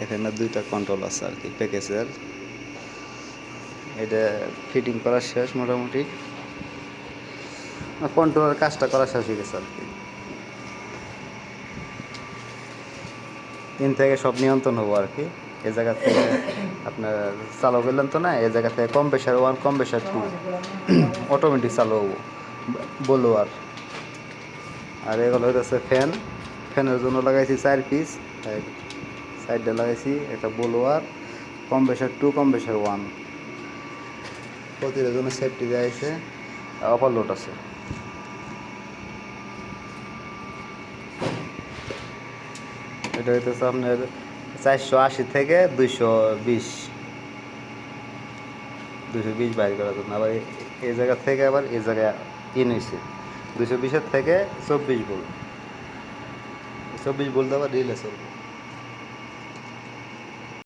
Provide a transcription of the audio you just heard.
এখানে দুইটা কন্ট্রোল আছে আর কি প্যাকেজের। এটা ফিটিং করা শেষ মোটামুটি, কন্ট্রোলের কাজটা করা শেষ হয়ে গেছে আর কি। 3 থেকে সব নিয়ন্ত্রণ হবো আর কি। এই জায়গা থেকে আপনার চালু করলেন তো না, এই জায়গা থেকে কম্প্রেসার 1 কম্প্রেসার 2 অটোমেটিক চালু হবো বলো। আর এগুলো হচ্ছে ফ্যান। ফ্যানের জন্য লাগাইছি 4 পিস, সাইডে লাগাইছি একটা ব্লোয়ার, কম্প্রেসার 2 কম্প্রেসার 1, প্রতিটার জন্য সেফটি দেওয়া হয়েছে, ওভারলোড আছে। এটা হইতেছে আপনার 480 থেকে 220 বাইর করার জন্য। আবার এই জায়গা থেকে আবার এই জায়গায় ইন হয়েছে 220-এর থেকে 24 ভোল্ট, 24 ভোল্ট আবার রিলে চলবে।